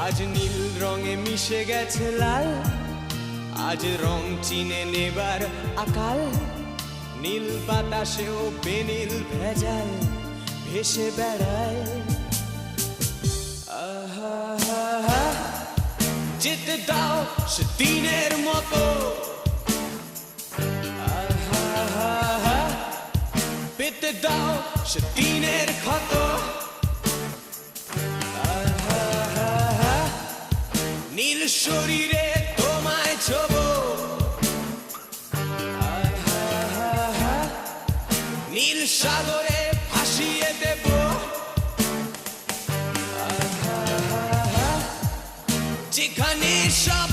আজ নীল রঙে মিশে গেছে লাল, আজ রং চিনে নেবার আকাল। নীল বাতাসেও বেনীল ভেজাল ভেসে বেড়ায়। আহা, যেতে দাও সে দিনের মতো, আহা, পেতে দাও সে দিনের ক্ষত। আহা, নীল শরীরে তোমায় ছোবো, আহা, নীল সাগরে ভাসিয়ে দেব। যেখানে সব